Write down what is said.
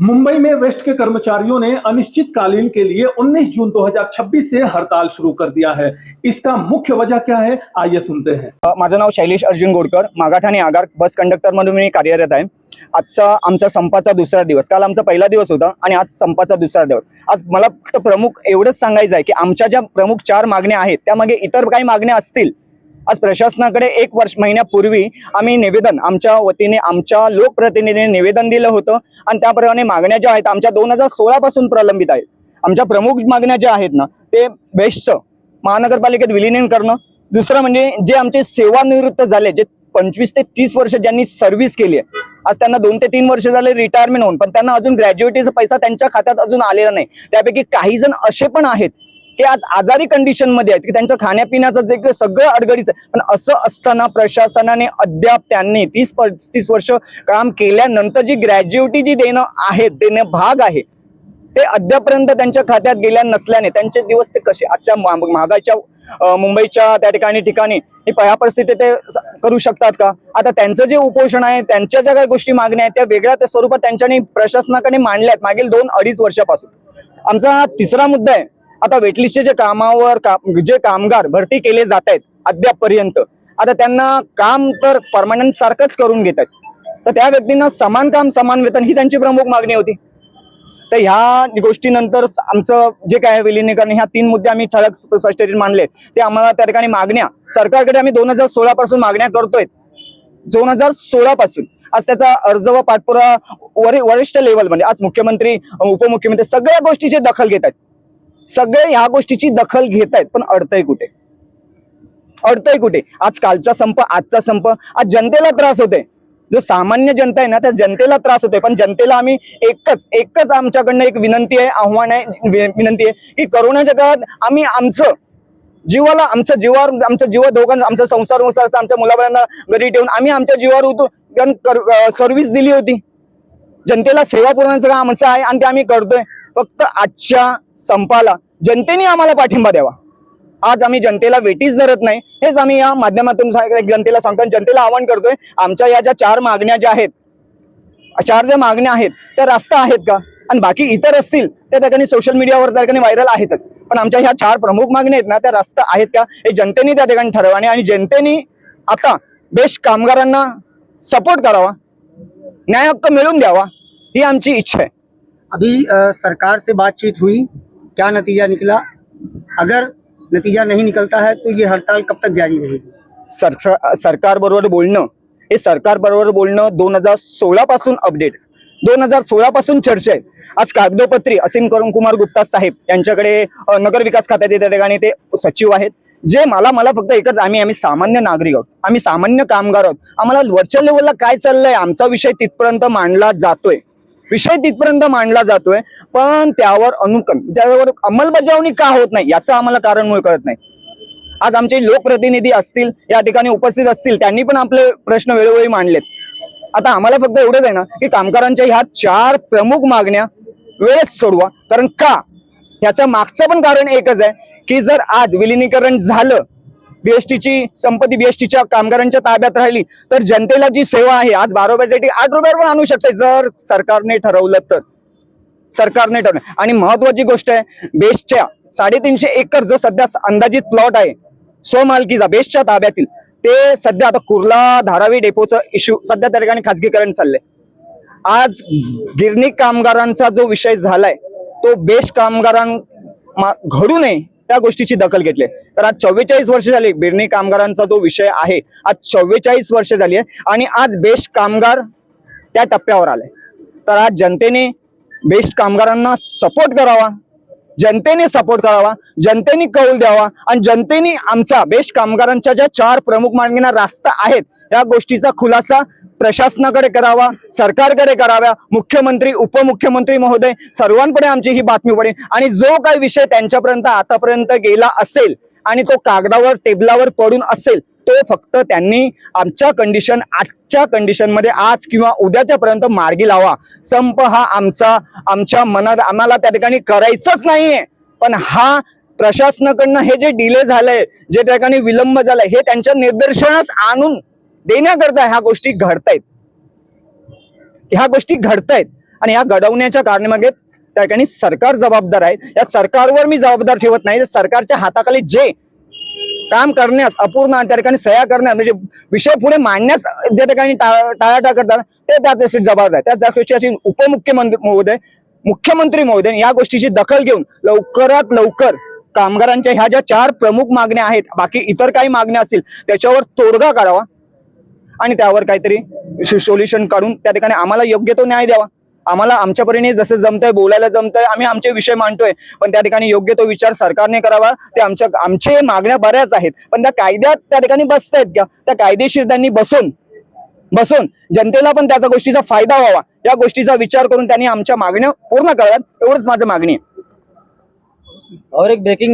मुंबई में वेस्ट के कर्मचारियों ने अनिश्चितकालीन के लिए 19 जून 2026 से हड़ताल शुरू कर दिया है। इसका मुख्य वजह क्या है, आइए सुनते हैं। माझं नाव शैलेश अर्जुन गोडकर, मागाठाणे आगार बस कंडक्टर म्हणून मी कार्यरत आहे। आजचा आमचा संपाचा दुसरा दिवस, काल आमचा पहिला दिवस होता आणि आज संपाचा दुसरा दिवस। आज मला फक्त प्रमुख एवढंच सांगायचं आहे की आमच्या ज्या प्रमुख 4 मागण्या आहेत त्यामागे इतर काही मागण्या असतील। आज प्रशासनाकडे 1 महिन्यापूर्वी आम्ही निवेदन आमच्या वतीने आमच्या लोकप्रतिनिधीने निवेदन दिलं होतं आणि त्याप्रमाणे मागण्या ज्या आहेत आमच्या 2016 पासून प्रलंबित आहेत। आमच्या प्रमुख मागण्या ज्या आहेत ना ते बेस्टचं महानगरपालिकेत विलीनीकरण करणं, दुसरं म्हणजे जे आमचे सेवानिवृत्त झाले, जे 25 ते 30 वर्ष ज्यांनी सर्व्हिस केली आहे, आज त्यांना 2 ते 3 वर्ष झाले रिटायरमेंट होऊन, पण त्यांना अजून ग्रॅज्युएटीचा पैसा त्यांच्या खात्यात अजून आलेला नाही। त्यापैकी काही जण असे पण आहेत की आज आजारी कंडिशन मध्ये आहेत की त्यांचं खाण्यापिण्याचं जे सगळं अडगडीच आहे। पण असं असताना प्रशासनाने अद्याप त्यांनी 30-35 वर्ष काम केल्यानंतर जी ग्रॅज्युएटी जी देणं भाग आहे ते अद्यापर्यंत त्यांच्या खात्यात गेल्या नसल्याने त्यांचे दिवस ते कसे आजच्या महागाईच्या मुंबईच्या त्या ठिकाणी ही पया परिस्थिती ते करू शकतात का? आता त्यांचं जे उपोषण आहे, त्यांच्या ज्या काही गोष्टी मागण्या आहेत त्या वेगळ्या त्या स्वरूपात त्यांच्यानी प्रशासनाकडे मांडल्या आहेत मागील 2-2.5 वर्षापासून। आमचा तिसरा मुद्दा आहे, आता वेटलिस्टचे जे कामावर जे कामगार भरती केले जात आहेत अद्यापपर्यंत, आता त्यांना काम तर परमनंट सारखंच करून घेत आहेत, तर त्या व्यक्तींना समान काम समान वेतन ही त्यांची प्रमुख मागणी होती। तर ह्या गोष्टीनंतर आमचं जे काय विलीनीकरण, ह्या 3 मुद्दे आम्ही ठळक स्पष्टपणे मांडले। ते आम्हाला त्या ठिकाणी मागण्या सरकारकडे आम्ही 2016 पासून मागण्या करतोय, 2016 पासून। आज त्याचा अर्ज व पाठपुरावा वरिष्ठ लेवल म्हणजे आज मुख्यमंत्री उपमुख्यमंत्री सगळ्या गोष्टीची दखल घेत आहेत, सगळे ह्या गोष्टीची दखल घेत आहेत, पण अडतंय कुठे? आज कालचा संप, आजचा संप, आज जनतेला त्रास होते, जो सामान्य जनता आहे ना त्या जनतेला त्रास होते। पण जनतेला आम्ही एकच आमच्याकडनं एक विनंती आहे, आव्हान आहे, विनंती आहे की कोरोनाच्या काळात आम्ही आमचं जीवावर दोघांना आमचा संसार आमच्या मुलाबाळांना घरी ठेवून आम्ही आमच्या जीवावर उतरून सर्व्हिस दिली होती। जनतेला सेवा पुरवण्याचं काम आमचं आहे आणि ते आम्ही करतोय। फक्त आजच्या संपाला जनतेने आम्हाला पाठिंबा द्यावा। आज आम्ही जनतेला वेटीच धरत नाही, हेच आम्ही या माध्यमातून जनतेला सांगतो, जनतेला आवाहन करतोय। आमच्या या ज्या 4 मागण्या ज्या आहेत, 4 ज्या मागण्या आहेत त्या रास्ता आहेत का? आणि बाकी इतर असतील त्या ठिकाणी सोशल मीडियावर त्या ठिकाणी व्हायरल आहेतच, पण आमच्या ह्या 4 प्रमुख मागण्या आहेत ना त्या रास्ता आहेत का हे जनतेने त्या ठिकाणी ठरवावे आणि जनतेने आता बेस्ट कामगारांना सपोर्ट करावा, न्याय हक्क मिळवून द्यावा, ही आमची इच्छा आहे। अभी सरकार से बातचीत हुई, क्या नतीजा निकला? अगर नतीजा नहीं निकलता है तो ये हड़ताल कब तक जारी रहेगी? सरकार बरोबर बोलणं 2016 पासून अपडेट, 2016 पासून चर्चा आहे। आज कागदोपत्री असीम कुमार गुप्ता साहेब यांच्याकडे नगर विकास खात्याचे त्या ठिकाणी ते सचिव आहेत, जे मला फक्त एकच, आम्ही सामान्य नागरिक आहोत, आम्ही सामान्य कामगार आहोत, आम्हाला वरच्या लेवलला काय चाललंय आमचा विषय तिथपर्यंत मांडला जातोय, पण त्यावर त्यावर अंमलबजावणी का होत नाही याचं आम्हाला कारण मूळ कळत नाही। आज आमचे लोकप्रतिनिधी असतील या ठिकाणी उपस्थित असतील, त्यांनी पण आपले प्रश्न वेळोवेळी मांडलेत। आता आम्हाला फक्त एवढंच आहे ना की कामगारांच्या ह्या 4 प्रमुख मागण्या वेळेत सोडवा, कारण का ह्याच्या मागचं पण कारण एकच आहे की जर आज विलीनीकरण झालं, बीएसटीची संपत्ती बीएसटीच्या कामगारांच्या ताब्यात राहिली तर जनतेला जी सेवा आहे आज 12 रुपयासाठी 8 रुपयावर पण आणू शकते, जर सरकारने ठरवलं तर। आणि महत्वाची गोष्ट आहे, बेस्टच्या 350 एकर जो सध्या अंदाजित प्लॉट आहे स्वमालकीचा बेस्टच्या ताब्यातील, ते सध्या आता कुर्ला धारावी डेपोचं इश्यू सध्या त्या ठिकाणी खाजगीकरण चाललंय। आज गिरणी कामगारांचा जो विषय झालाय तो बेस्ट घडू नये त्या गोष्टीची दखल घेतली। तर आज 44 वर्ष झाली गिरणी कामगारांचा जो विषय आहे, आज 44 वर्ष झाली आहे आणि आज बेस्ट कामगार त्या टप्प्यावर आलाय। तर आज जनतेने बेस्ट कामगारांना सपोर्ट करावा, जनतेने कौल द्यावा आणि जनतेने आमच्या बेस्ट कामगारांच्या ज्या 4 प्रमुख मागण्या रास्ता आहेत या गोष्टीचा खुलासा प्रशासनाकडे करावा, सरकारकडे करावा, मुख्यमंत्री उपमुख्यमंत्री महोदय सर्वांकडे आमची ही बातमी पडेल आणि जो काही विषय त्यांच्यापर्यंत आतापर्यंत गेला असेल आणि तो कागदावर टेबलावर पडून असेल तो फक्त त्यांनी आजच्या कंडिशन मध्ये आज किंवा उद्याच्या पर्यंत मार्गी लावा। संप हा आमच्या मनात आम्हाला त्या ठिकाणी करायचंच नाहीये, पण हा प्रशासनाकडनं हे जे डिले झालंय, जे त्या ठिकाणी विलंब झालाय, हे त्यांच्या निदर्शनास आणून देण्याकरता ह्या गोष्टी घडतायत। आणि या घडवण्याच्या कारणामागे त्या ठिकाणी सरकार जबाबदार आहे. या सरकारवर मी जबाबदार ठेवत नाही. सरकारच्या हाताखाली जे काम करण्यास अपूर्ण त्या ठिकाणी सह्या करण्यास म्हणजे विषय पुढे मांडण्यास ज्या ठिकाणी टाळाटाळ करतात ते त्या गोष्टी जबाबदार आहे. त्या गोष्टी उपमुख्यमंत्री महोदय, मुख्यमंत्री महोदय या गोष्टीची दखल घेऊन लवकरात लवकर कामगारांच्या ह्या ज्या 4 प्रमुख मागण्या आहेत, बाकी इतर काही मागण्या असतील त्याच्यावर तोडगा काढावा आणि त्यावर काहीतरी सोल्युशन काढून त्या ठिकाणी आम्हाला योग्य तो न्याय द्यावा. आम्हाला आमच्या परीने जसं जमतंय, बोलायला जमतंय, आम्ही आमचे विषय मांडतोय, पण त्या ठिकाणी योग्य तो विचार सरकारने करावा. ते आमचे मागण्या बऱ्याच आहेत, पण त्या कायद्यात त्या ठिकाणी बसतायत का? त्या कायदेशीर त्यांनी बसून जनतेला पण त्याचा गोष्टीचा फायदा व्हावा या गोष्टीचा विचार करून त्यांनी आमच्या मागण्या पूर्ण कराव्यात, एवढंच माझं मागणी आहे. और एक ब्रेकिंग